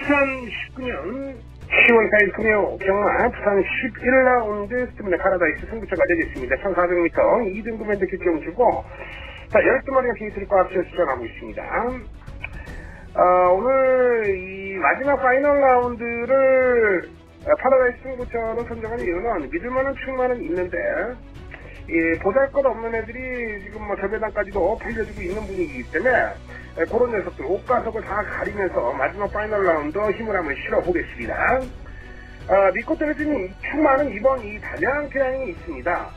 2019년 10월 4일 금요 경마 부산 11라운드 스티븐의 파라다이스 승부처가 되겠습니다. 1400m 2등급 핸드 결정주고 자 12마리가 게이트를 꽉 채워 출전하고 있습니다. 오늘 이 마지막 파이널 라운드를 파라다이스 승부처로 선정한 이유는 믿을만한 출마는 있는데 보잘것없는 애들이 지금 저배당까지도 팔려주고 있는 분위기이기 때문에 그런 녀석들 옷가석을 다 가리면서 마지막 파이널 라운드 힘을 한번 실어보겠습니다. 믿고 떨어지는 출마는 이번 이 단양태양이 있습니다.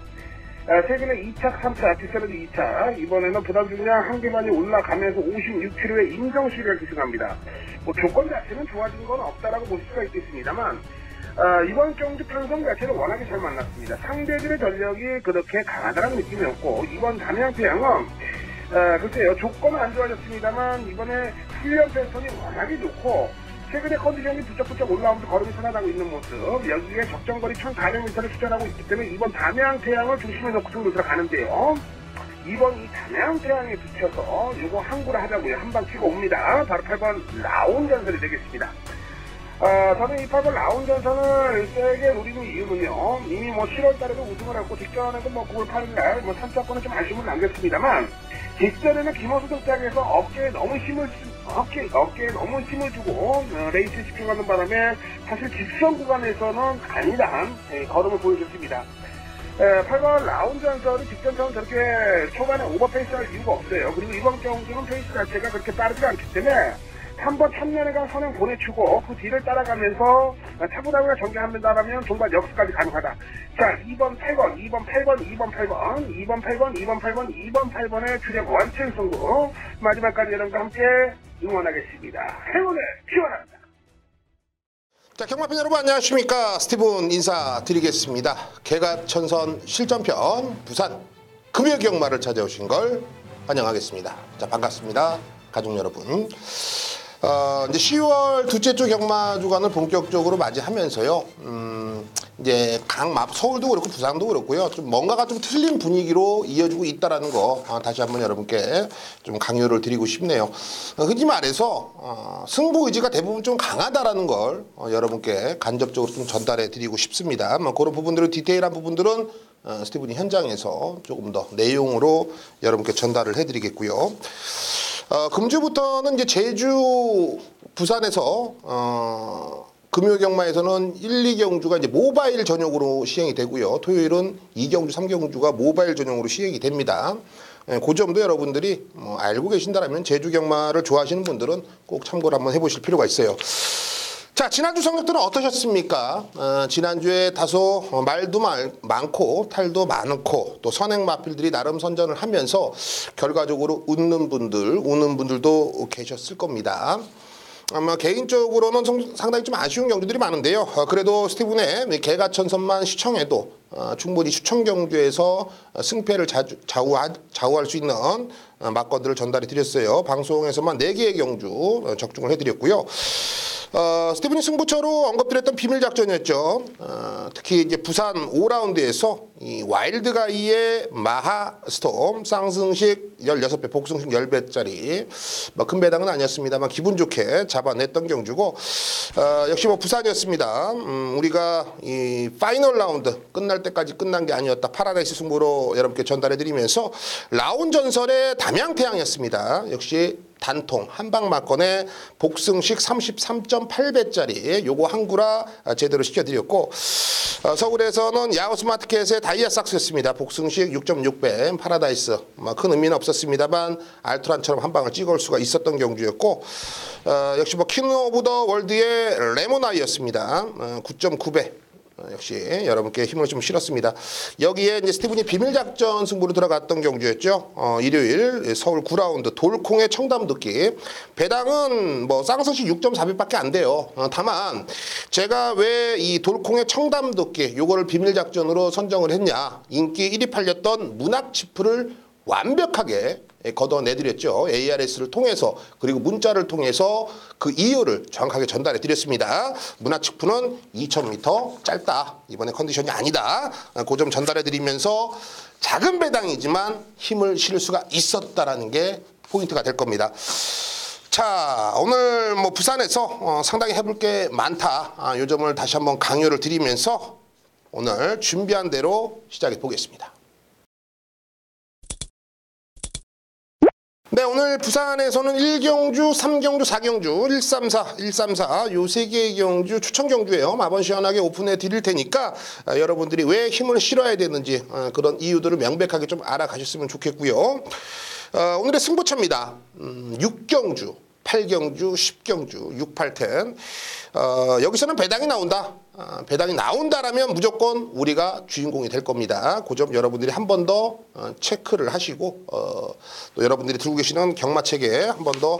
최근에 2차, 3차, 뒷사람도 2차, 이번에는 부담 중량 한 개만이 올라가면서 56kg의 인정시를 기승합니다. 조건 자체는 좋아진 건 없다라고 볼 수가 있겠습니다만 이번 경주 편성 자체를 워낙에 잘 만났습니다. 상대들의 전력이 그렇게 강하다는 느낌이 없고 이번 단양태양은 글쎄요 조건은 안 좋아졌습니다만 이번에 훈련 패턴이 워낙에 좋고 최근에 컨디션이 부쩍부쩍 올라오면서 걸음이 살아나고 있는 모습 여기에 적정거리 1400m를 추천하고 있기 때문에 이번 단양태양을 중심에 놓고 승부 들어가는데요. 이번 이 단양태양에 붙여서 요거 항구를 하자고요. 한방 치고 옵니다. 바로 8번 라운전설이 되겠습니다. 저는 이 8번 라운전선을 세게 노리는 이유는요. 이미 7월달에도 우승을 하고 직전에도 9월 8일날 3차권은 좀 아쉬움을 남겼습니다만 직전에는 김호수 등짝에서 어깨에 너무 힘을 주고 레이스 집중하는 바람에 사실 직선 구간에서는 아니란 걸음을 보여줬습니다. 8번 라운전설이 직전처럼 저렇게 초반에 오버페이스 할 이유가 없어요. 그리고 이번 경기는 페이스 자체가 그렇게 빠르지 않기 때문에 한번 참년회가 선행 보내주고 그 뒤를 따라가면서 차분하게 전개한다면 종반 역수까지 가능하다. 자 2번 8번 2번 8번 2번 8번 2번 8번 2번 8번 2번 8번의 주력 원칙 승부 마지막까지 여러분과 함께 응원하겠습니다. 행운을 기원합니다. 자, 경마팬 여러분 안녕하십니까. 스티븐 인사드리겠습니다. 개갑천선 실전편 부산 금요 경마를 찾아오신 걸 환영하겠습니다. 자, 반갑습니다. 가족 여러분. 이제 10월 둘째 주 경마 주간을 본격적으로 맞이하면서요. 이제 서울도 그렇고 부산도 그렇고요. 좀 뭔가가 좀 틀린 분위기로 이어지고 있다라는 거 다시 한번 여러분께 좀 강요를 드리고 싶네요. 흔히 말해서 승부 의지가 대부분 좀 강하다라는 걸 여러분께 간접적으로 좀 전달해 드리고 싶습니다. 그런 부분들은 디테일한 부분들은 스티븐이 현장에서 조금 더 내용으로 여러분께 전달을 해드리겠고요. 금주부터는 이제 제주, 부산에서 금요 경마에서는 1, 2경주가 이제 모바일 전용으로 시행이 되고요. 토요일은 2경주, 3경주가 모바일 전용으로 시행이 됩니다. 그 점도 여러분들이 알고 계신다면 제주 경마를 좋아하시는 분들은 꼭 참고를 한번 해보실 필요가 있어요. 자, 지난주 성적들은 어떠셨습니까? 지난주에 다소 말도 많고 탈도 많고 또 선행 마필들이 나름 선전을 하면서 결과적으로 웃는 분들, 우는 분들도 계셨을 겁니다. 아마 개인적으로는 상당히 좀 아쉬운 경주들이 많은데요. 그래도 스티븐의 개가천선만 시청해도 충분히 추천 경주에서 승패를 좌우할 수 있는 막거들을 전달해 드렸어요. 방송에서만 4개의 경주 적중을 해드렸고요. 스티븐이 승부처로 언급드렸던 비밀 작전이었죠. 특히 이제 부산 5라운드에서 이 와일드가이의 마하스톰 쌍승식 16배, 복승식 10배짜리 큰 배당은 아니었습니다만 기분 좋게 잡아냈던 경주고 역시 부산이었습니다. 우리가 이 파이널 라운드 끝날 때까지 끝난 게 아니었다. 파라다이스 승부로 여러분께 전달해드리면서 라운전설의 담양태양이었습니다. 역시 단통 한방 막건에 복승식 33.8배짜리 요거 항구라 제대로 시켜드렸고 서울에서는 야후스마트켓의 다이아삭스였습니다. 복승식 6.6배 파라다이스 큰 의미는 없었습니다만 알트란처럼 한 방을 찍을 수가 있었던 경주였고 역시 킹 오브 더 월드의 레모나이였습니다. 9.9배 역시 여러분께 힘을 좀 실었습니다. 여기에 이제 스티븐이 비밀작전 승부로 들어갔던 경주였죠. 일요일 서울 9라운드 돌콩의 청담듣기 배당은 쌍승식 6.4배밖에 안 돼요. 다만 제가 왜 이 돌콩의 청담듣기 요거를 비밀작전으로 선정을 했냐, 인기 1위 팔렸던 문학치프를 완벽하게 걷어내드렸죠. ARS를 통해서 그리고 문자를 통해서 그 이유를 정확하게 전달해 드렸습니다. 문화측부는 2000m 짧다. 이번에 컨디션이 아니다. 그 점 전달해 드리면서 작은 배당이지만 힘을 실을 수가 있었다라는 게 포인트가 될 겁니다. 자, 오늘 뭐 부산에서 상당히 해볼 게 많다. 요 점을 다시 한번 강요를 드리면서 오늘 준비한 대로 시작해 보겠습니다. 네, 오늘 부산에서는 1경주, 3경주, 4경주, 134 요 세 개의 경주 추천 경주예요. 마번 시원하게 오픈해 드릴 테니까 여러분들이 왜 힘을 실어야 되는지 그런 이유들을 명백하게 좀 알아가셨으면 좋겠고요. 오늘의 승부처입니다. 6경주, 8경주, 10경주, 6, 8, 10. 여기서는 배당이 나온다. 배당이 나온다라면 무조건 우리가 주인공이 될 겁니다. 그 점 여러분들이 한 번 더 체크를 하시고 또 여러분들이 들고 계시는 경마책에 한 번 더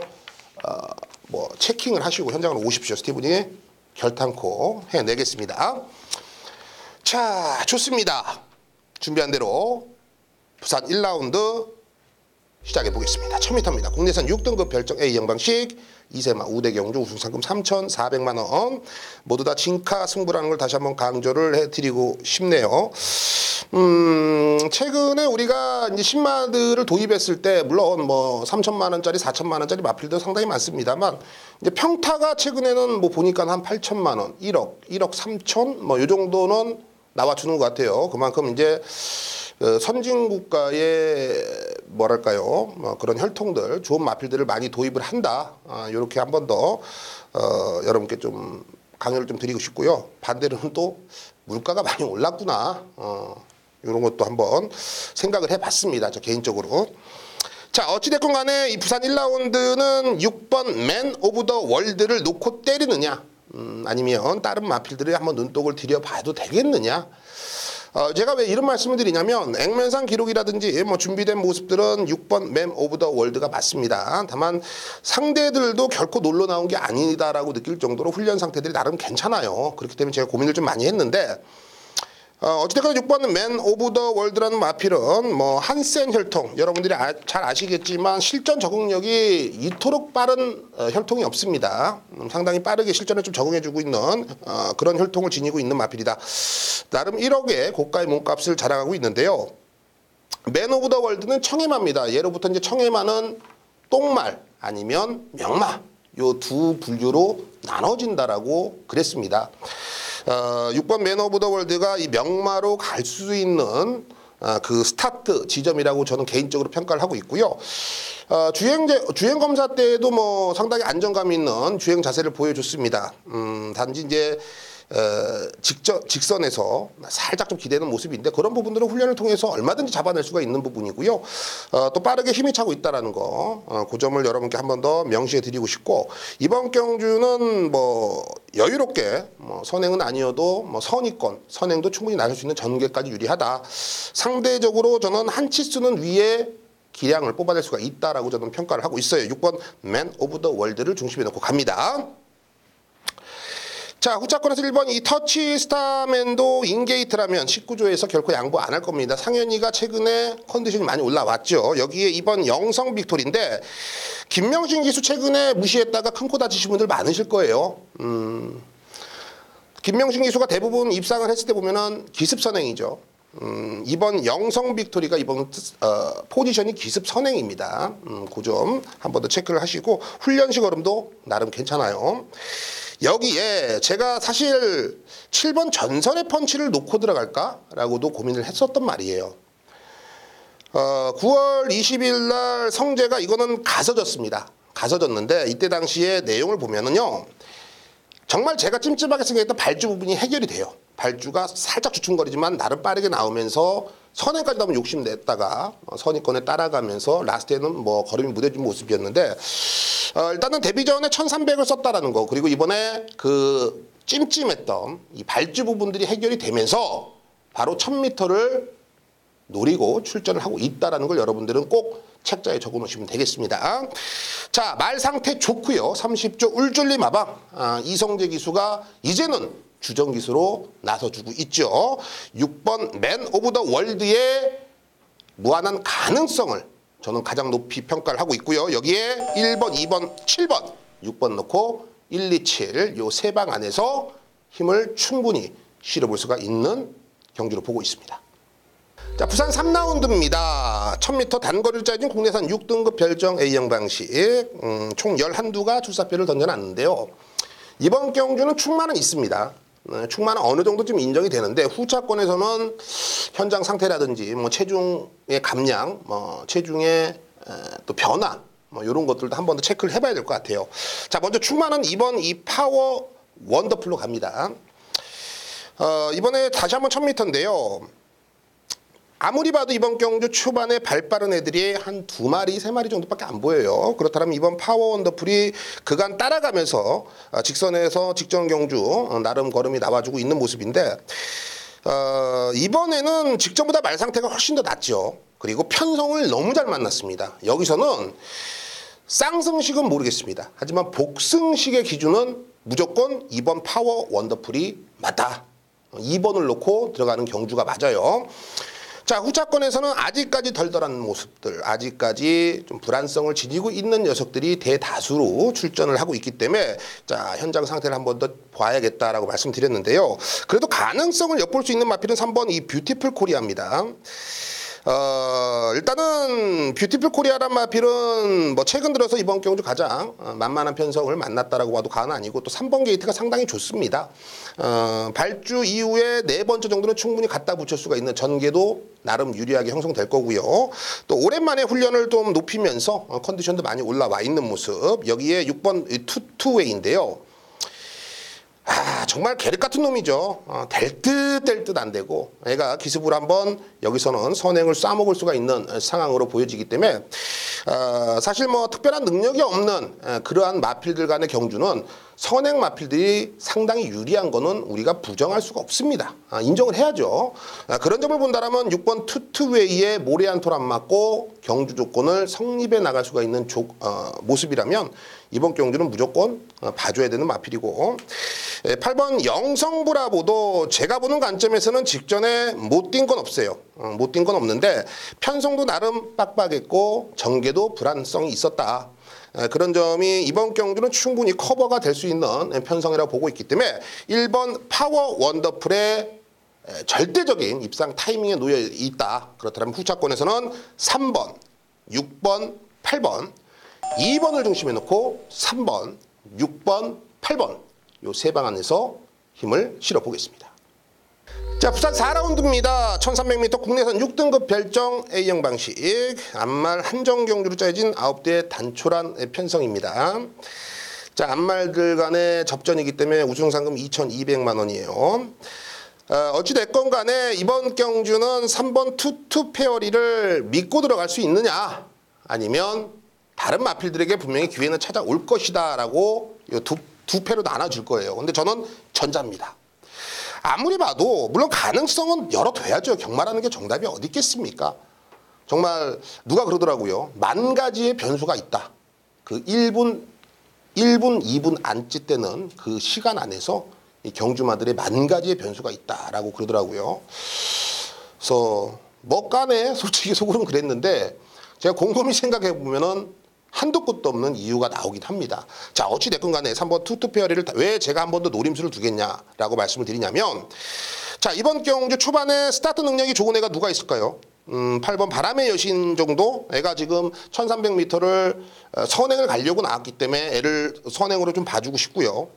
뭐 체킹을 하시고 현장으로 오십시오. 스티븐이 결탄코 해내겠습니다. 자, 좋습니다. 준비한 대로 부산 1라운드 시작해 보겠습니다. 1000m입니다. 국내산 6등급 별정 A형 방식 2세마 우대경주 우승상금 3,400만 원. 모두 다 진카 승부라는 걸 다시 한번 강조를 해드리고 싶네요. 최근에 우리가 이제 신마들을 도입했을 때 물론 뭐 3천만 원짜리, 4천만 원짜리 마필도 상당히 많습니다만 이제 평타가 최근에는 뭐 보니까 한 8천만 원, 1억 3천 뭐 요 정도는 나와주는 것 같아요. 그만큼 이제 선진국가의 뭐랄까요, 그런 혈통들, 좋은 마필들을 많이 도입을 한다. 이렇게 한 번 더 여러분께 좀 강요를 좀 드리고 싶고요. 반대로는 또 물가가 많이 올랐구나. 이런 것도 한번 생각을 해봤습니다. 저 개인적으로. 자, 어찌됐건 간에 이 부산 1라운드는 6번 맨 오브 더 월드를 놓고 때리느냐, 아니면 다른 마필들을 한번 눈독을 들여봐도 되겠느냐. 제가 왜 이런 말씀을 드리냐면 액면상 기록이라든지 뭐 준비된 모습들은 6번 맨 오브 더 월드가 맞습니다. 다만 상대들도 결코 놀러 나온 게 아니다라고 느낄 정도로 훈련 상태들이 나름 괜찮아요. 그렇기 때문에 제가 고민을 좀 많이 했는데 어찌됐건 6번은 맨 오브 더 월드라는 마필은 뭐 한센 혈통, 여러분들이 잘 아시겠지만 실전 적응력이 이토록 빠른 혈통이 없습니다. 상당히 빠르게 실전에 좀 적응해주고 있는 그런 혈통을 지니고 있는 마필이다. 나름 1억의 고가의 몸값을 자랑하고 있는데요. 맨 오브 더 월드는 청해마입니다. 예로부터 이제 청해마는 똥말 아니면 명마 요 두 분류로 나눠진다라고 그랬습니다. 6번 맨 오브 더 월드가 이 명마로 갈 수 있는 그 스타트 지점이라고 저는 개인적으로 평가를 하고 있고요. 주행 검사 때에도 뭐 상당히 안정감 있는 주행 자세를 보여줬습니다. 단지 이제 직선에서 살짝 좀 기대는 모습인데 그런 부분들은 훈련을 통해서 얼마든지 잡아낼 수가 있는 부분이고요. 또 빠르게 힘이 차고 있다라는 거, 그 점을 여러분께 한 번 더 명시해 드리고 싶고, 이번 경주는 뭐 여유롭게 뭐 선행은 아니어도 뭐 선행도 충분히 나설 수 있는 전개까지 유리하다. 상대적으로 저는 한 치수는 위에 기량을 뽑아낼 수가 있다라고 저는 평가를 하고 있어요. 6번 맨 오브 더 월드를 중심에 놓고 갑니다. 자, 후차권에서 1번 이 터치 스타맨도 인게이트라면 19조에서 결코 양보 안 할 겁니다. 상현이가 최근에 컨디션이 많이 올라왔죠. 여기에 2번 영성 빅토리인데 김명신 기수 최근에 무시했다가 큰 코 다치신 분들 많으실 거예요. 김명신 기수가 대부분 입상을 했을 때 보면은 기습 선행이죠. 이번 영성 빅토리가 이번 포지션이 기습 선행입니다. 그 점 한 번 더 체크를 하시고 훈련식 얼음도 나름 괜찮아요. 여기에 제가 사실 7번 전선의 펀치를 놓고 들어갈까라고도 고민을 했었단 말이에요. 9월 20일 날 성재가 이거는 가서졌습니다. 가서졌는데 이때 당시에 내용을 보면은요. 정말 제가 찜찜하게 생각했던 발주 부분이 해결이 돼요. 발주가 살짝 주춤거리지만 나름 빠르게 나오면서 선행까지 나오면 욕심냈다가 선의권에 따라가면서 라스트에는 뭐 걸음이 무뎌진 모습이었는데 일단은 데뷔 전에 1300을 썼다라는 거, 그리고 이번에 그 찜찜했던 이 발주 부분들이 해결이 되면서 바로 1000m를 노리고 출전을 하고 있다라는 걸 여러분들은 꼭 책자에 적어 놓으시면 되겠습니다. 자, 말 상태 좋고요. 30조 울줄리 마방 이성재 기수가 이제는 주전 기수로 나서주고 있죠. 6번 맨 오브 더 월드의 무한한 가능성을 저는 가장 높이 평가를 하고 있고요. 여기에 1번, 2번, 7번, 6번 넣고 1, 2, 7 요 세 방 안에서 힘을 충분히 실어볼 수가 있는 경주로 보고 있습니다. 자, 부산 3라운드입니다. 1000m 단거리를 짜진 국내산 6등급 별정 A형 방식. 총 11두가 출사표를 던져놨는데요. 이번 경주는 충만은 있습니다. 충만은 어느 정도 좀 인정이 되는데 후차권에서는 현장 상태라든지 뭐 체중의 감량, 뭐 체중의 또 변화, 뭐 이런 것들도 한 번 더 체크를 해봐야 될 것 같아요. 자, 먼저 충만은 이번 이 파워 원더풀로 갑니다. 이번에 다시 한번 1000m인데요. 아무리 봐도 이번 경주 초반에 발 빠른 애들이 한 2마리, 3마리 정도밖에 안 보여요. 그렇다면 이번 파워 원더풀이 그간 따라가면서 직선에서 직전 경주 나름 걸음이 나와주고 있는 모습인데 이번에는 직전보다 말 상태가 훨씬 더 낫죠. 그리고 편성을 너무 잘 만났습니다. 여기서는 쌍승식은 모르겠습니다. 하지만 복승식의 기준은 무조건 이번 파워 원더풀이 맞다. 2번을 놓고 들어가는 경주가 맞아요. 자, 후차권에서는 아직까지 덜덜한 모습들, 아직까지 좀 불안성을 지니고 있는 녀석들이 대다수로 출전을 하고 있기 때문에 자, 현장 상태를 한 번 더 봐야겠다라고 말씀드렸는데요. 그래도 가능성을 엿볼 수 있는 마필은 3번 이 뷰티풀 코리아입니다. 일단은 뷰티풀 코리아란 마필은 뭐 최근 들어서 이번 경주 가장 만만한 편성을 만났다라고 봐도 과언은 아니고 또 3번 게이트가 상당히 좋습니다. 발주 이후에 4번째 정도는 충분히 갖다 붙일 수가 있는 전개도 나름 유리하게 형성될 거고요. 또 오랜만에 훈련을 좀 높이면서 컨디션도 많이 올라와 있는 모습. 여기에 6번 투웨이인데요. 정말 계륵 같은 놈이죠. 될 듯 안 되고 애가 기습으로 한번 여기서는 선행을 쏴먹을 수가 있는 상황으로 보여지기 때문에 사실 뭐 특별한 능력이 없는 그러한 마필들 간의 경주는 선행 마필들이 상당히 유리한 거는 우리가 부정할 수가 없습니다. 인정을 해야죠. 그런 점을 본다면 6번 투웨이에 모래 한 톨 안 맞고 경주 조건을 성립해 나갈 수가 있는 모습이라면 이번 경주는 무조건 봐줘야 되는 마필이고 8번 영성브라보도 제가 보는 관점에서는 직전에 못 뛴 건 없어요. 못 뛴 건 없는데 편성도 나름 빡빡했고 전개도 불안성이 있었다. 그런 점이 이번 경주는 충분히 커버가 될 수 있는 편성이라고 보고 있기 때문에 1번 파워 원더풀의 절대적인 입상 타이밍에 놓여 있다. 그렇다면 후차권에서는 3번, 6번, 8번, 2번을 중심에 놓고 3번, 6번, 8번 요 세 방안에서 힘을 실어 보겠습니다. 자, 부산 4라운드입니다. 1300m 국내산 6등급 별정 A형 방식. 앞말 한정 경주로 짜여진 9대의 단촐한 편성입니다. 자, 앞말들 간의 접전이기 때문에 우승 상금 2,200만 원이에요. 어찌됐건 간에 이번 경주는 3번 투투 페어리를 믿고 들어갈 수 있느냐 아니면 다른 마필들에게 분명히 기회는 찾아올 것이다 라고 두 패로 나눠줄 거예요. 근데 저는 전자입니다. 아무리 봐도 물론 가능성은 열어둬야죠. 경마라는 게 정답이 어디 있겠습니까? 정말 누가 그러더라고요. 10,000가지의 변수가 있다. 그 1분, 2분 안찌 때는 그 시간 안에서 이 경주마들의 10,000가지의 변수가 있다라고 그러더라고요. 그래서 뭐 간에 솔직히 속으로는 그랬는데 제가 곰곰이 생각해 보면은 한도 끝도 없는 이유가 나오긴 합니다. 자, 어찌됐건 간에 3번 투투페어리를 왜 제가 한 번 더 노림수를 두겠냐라고 말씀을 드리냐면 자, 이번 경주 초반에 스타트 능력이 좋은 애가 누가 있을까요? 8번 바람의 여신 정도 애가 지금 1300m를 선행을 가려고 나왔기 때문에 애를 선행으로 좀 봐주고 싶고요.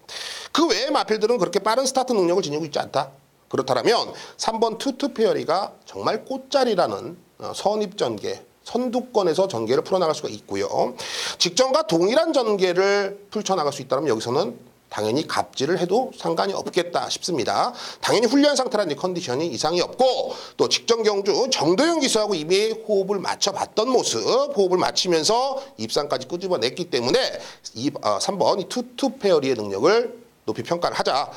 그 외의 마필들은 그렇게 빠른 스타트 능력을 지니고 있지 않다. 그렇다면 3번 투투페어리가 정말 꽃자리라는 선입전개 선두권에서 전개를 풀어나갈 수가 있고요. 직전과 동일한 전개를 펼쳐나갈 수 있다면 여기서는 당연히 갑질을 해도 상관이 없겠다 싶습니다. 당연히 훈련 상태라는 컨디션이 이상이 없고 또 직전 경주 정도영 기수하고 이미 호흡을 맞춰봤던 모습, 호흡을 맞추면서 입상까지 끄집어냈기 때문에 3번 이 투투 페어리의 능력을 높이 평가를 하자.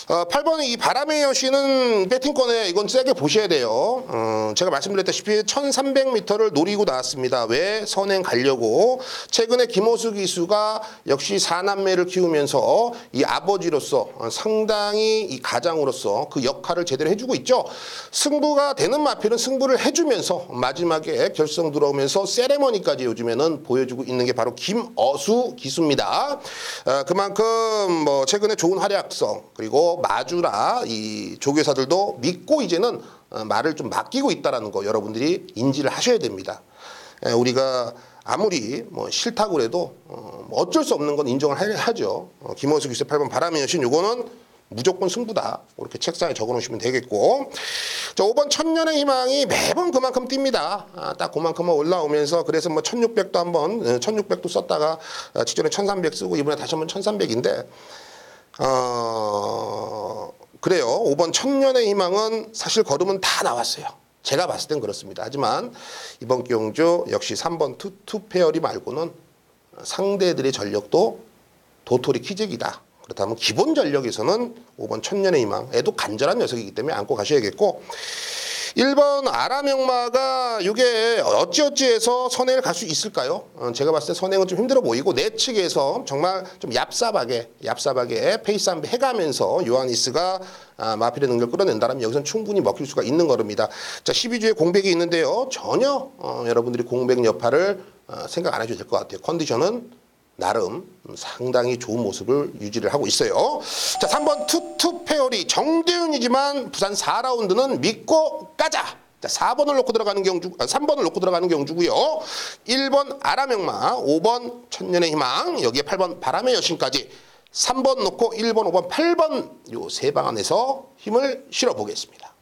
8번 이 바람의 여신은 배팅권에 이건 세게 보셔야 돼요. 제가 말씀드렸다시피 1300m를 노리고 나왔습니다. 왜? 선행 가려고. 최근에 김호수 기수가 역시 4남매를 키우면서 이 아버지로서 상당히 이 가장으로서 그 역할을 제대로 해주고 있죠. 승부가 되는 마필은 승부를 해주면서 마지막에 결승 들어오면서 세레머니까지 요즘에는 보여주고 있는 게 바로 김어수 기수입니다. 그만큼 뭐 최근에 좋은 활약성 그리고 마주라 이 조교사들도 믿고 이제는 말을 좀 맡기고 있다는 거 여러분들이 인지를 하셔야 됩니다. 우리가 아무리 뭐 싫다고 그래도 어쩔 수 없는 건 인정을 하죠. 김원수 기수의 8번 바람의 여신 요거는 무조건 승부다. 이렇게 책상에 적어놓으시면 되겠고, 자 5번 천년의 희망이 매번 그만큼 뜁니다. 딱 그만큼만 올라오면서 그래서 뭐 1600도 한번 1600도 썼다가 직전에 1300 쓰고 이번에 다시 한번 1300인데 그래요. 5번 천년의 희망은 사실 걸음은 다 나왔어요. 제가 봤을 땐 그렇습니다. 하지만 이번 경주 역시 3번 투페어리 말고는 상대들의 전력도 도토리 키재기다. 그렇다면 기본 전력에서는 5번 천년의 희망, 애도 간절한 녀석이기 때문에 안고 가셔야겠고, 1번 아라명마가 이게 어찌어찌해서 선행을 갈 수 있을까요? 제가 봤을 때 선행은 좀 힘들어 보이고 내측에서 정말 좀 얍삽하게 페이스 한 배 해가면서 요하니스가 마필의 능력을 끌어낸다면 여기서는 충분히 먹힐 수가 있는 걸음이다. 자 12주에 공백이 있는데요. 전혀 여러분들이 공백 여파를 생각 안 해줘도 될 것 같아요. 컨디션은 나름 상당히 좋은 모습을 유지를 하고 있어요. 자 3번 투페어리 정대윤이지만 부산 4라운드는 믿고 가자. 자 4번을 놓고 들어가는 경주, 3번을 놓고 들어가는 경주고요. 1번 아라명마, 5번 천년의 희망, 여기에 8번 바람의 여신까지 3번 놓고 1번, 5번, 8번 요 세 방 안에서 힘을 실어 보겠습니다.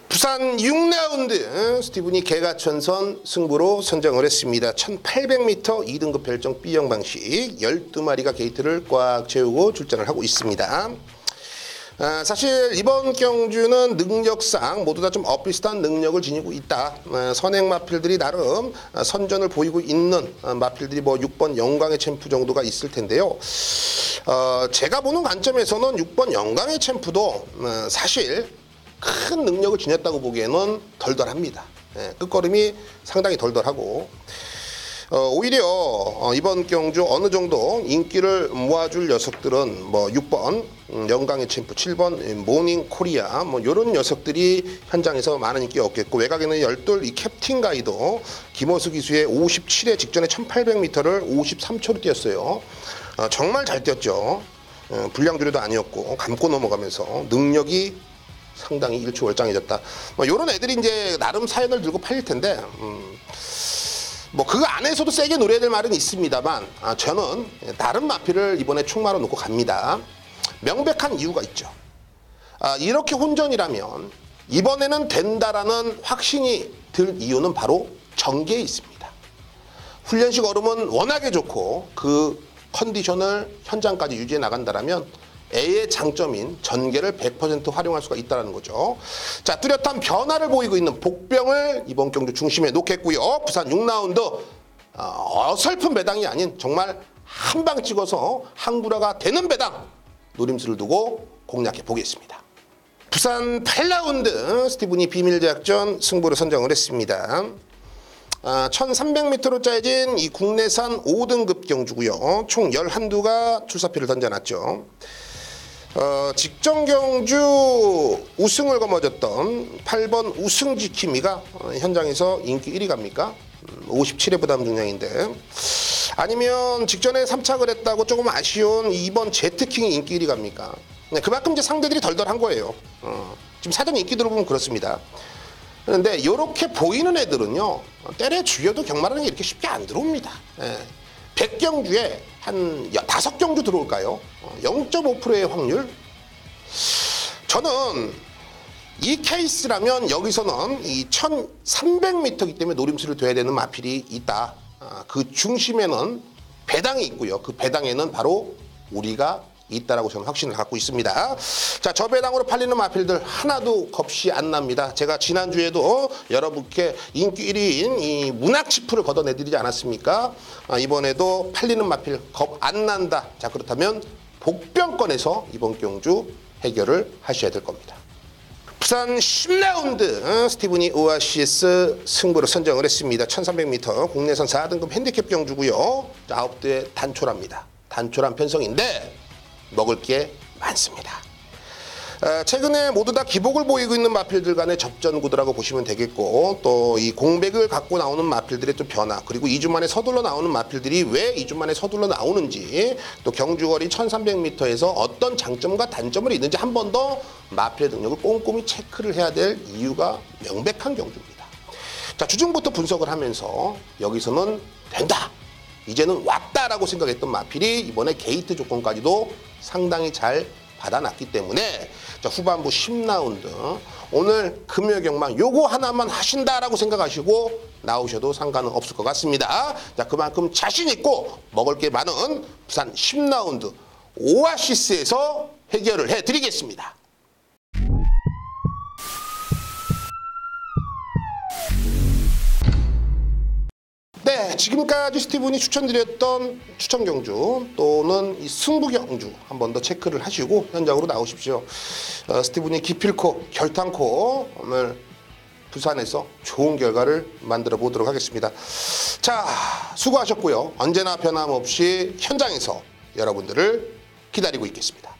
부산 6라운드 스티븐이 개가천선 승부로 선정을 했습니다. 1800m 2등급 별정 B형 방식 12마리가 게이트를 꽉 채우고 출전을 하고 있습니다. 사실 이번 경주는 능력상 모두 다 좀 엇비슷한 능력을 지니고 있다. 선행 마필들이 나름 선전을 보이고 있는 마필들이 뭐 6번 영광의 챔프 정도가 있을 텐데요. 제가 보는 관점에서는 6번 영광의 챔프도 사실 큰 능력을 지녔다고 보기에는 덜덜합니다. 끝걸음이 상당히 덜덜하고 오히려 이번 경주 어느 정도 인기를 모아줄 녀석들은 뭐 6번 영광의 챔프, 7번 모닝 코리아 뭐 이런 녀석들이 현장에서 많은 인기 얻겠고, 외곽에는 열돌 이 캡틴 가이도 김호수 기수의 57회 직전에 1800m를 53초로 뛰었어요. 정말 잘 뛰었죠. 불량주례도 아니었고 감고 넘어가면서 능력이 상당히 일취월장해졌다. 뭐 이런 애들이 이제 나름 사연을 들고 팔릴 텐데 뭐 그 안에서도 세게 노려야 될 말은 있습니다만 저는 다른 마필을 이번에 충마로 놓고 갑니다. 명백한 이유가 있죠. 이렇게 혼전이라면 이번에는 된다라는 확신이 들 이유는 바로 전개에 있습니다. 훈련식 얼음은 워낙에 좋고 그 컨디션을 현장까지 유지해 나간다라면 A의 장점인 전개를 100% 활용할 수가 있다는 거죠. 자, 뚜렷한 변화를 보이고 있는 복병을 이번 경주 중심에 놓겠고요. 부산 6라운드 어설픈 배당이 아닌 정말 한 방 찍어서 항구라가 되는 배당 노림수를 두고 공략해 보겠습니다. 부산 8라운드 스티븐이 비밀작전 승부를 선정을 했습니다. 1300m로 짜여진 이 국내산 5등급 경주고요. 총 11두가 출사표를 던져놨죠. 직전 경주 우승을 거머쥐었던 8번 우승지킴이가 현장에서 인기 1위 갑니까? 57회 부담 중량인데, 아니면 직전에 3착을 했다고 조금 아쉬운 2번 제트킹이 인기 1위 갑니까? 그만큼 이제 상대들이 덜덜한 거예요. 지금 사전 인기 들어보면 그렇습니다. 그런데 이렇게 보이는 애들은요, 때려 죽여도 경마라는 게 이렇게 쉽게 안 들어옵니다. 100경주에 한 5경주 들어올까요? 0.5%의 확률? 저는 이 케이스라면 여기서는 이 1300m이기 때문에 노림수를 둬야 되는 마필이 있다. 그 중심에는 배당이 있고요. 그 배당에는 바로 우리가 있다라고 저는 확신을 갖고 있습니다. 자, 저 배당으로 팔리는 마필들 하나도 겁이 안 납니다. 제가 지난주에도 여러분께 인기 1위인 이 문학치프를 걷어내드리지 않았습니까? 이번에도 팔리는 마필 겁 안 난다. 자, 그렇다면 복병권에서 이번 경주 해결을 하셔야 될 겁니다. 부산 10라운드 스티븐이 오아시스 승부를 선정을 했습니다. 1300m 국내선 4등급 핸디캡 경주고요. 9대의 단촐합니다. 단촐한 편성인데 먹을 게 많습니다. 최근에 모두 다 기복을 보이고 있는 마필들 간의 접전 구도라고 보시면 되겠고, 또 이 공백을 갖고 나오는 마필들의 또 변화, 그리고 2주 만에 서둘러 나오는 마필들이 왜 2주 만에 서둘러 나오는지, 또 경주거리 1300m에서 어떤 장점과 단점을 있는지 한 번 더 마필의 능력을 꼼꼼히 체크를 해야 될 이유가 명백한 경주입니다. 자, 주중부터 분석을 하면서 여기서는 된다, 이제는 왔다라고 생각했던 마필이 이번에 게이트 조건까지도 상당히 잘 받아놨기 때문에, 자, 후반부 10라운드 오늘 금요경마 요거 하나만 하신다라고 생각하시고 나오셔도 상관은 없을 것 같습니다. 자, 그만큼 자신 있고 먹을 게 많은 부산 10라운드 오아시스에서 해결을 해드리겠습니다. 네, 지금까지 스티븐이 추천드렸던 추천 경주 또는 이 승부 경주 한 번 더 체크를 하시고 현장으로 나오십시오. 스티븐이 기필코 결탄코 오늘 부산에서 좋은 결과를 만들어 보도록 하겠습니다. 자, 수고하셨고요. 언제나 변함없이 현장에서 여러분들을 기다리고 있겠습니다.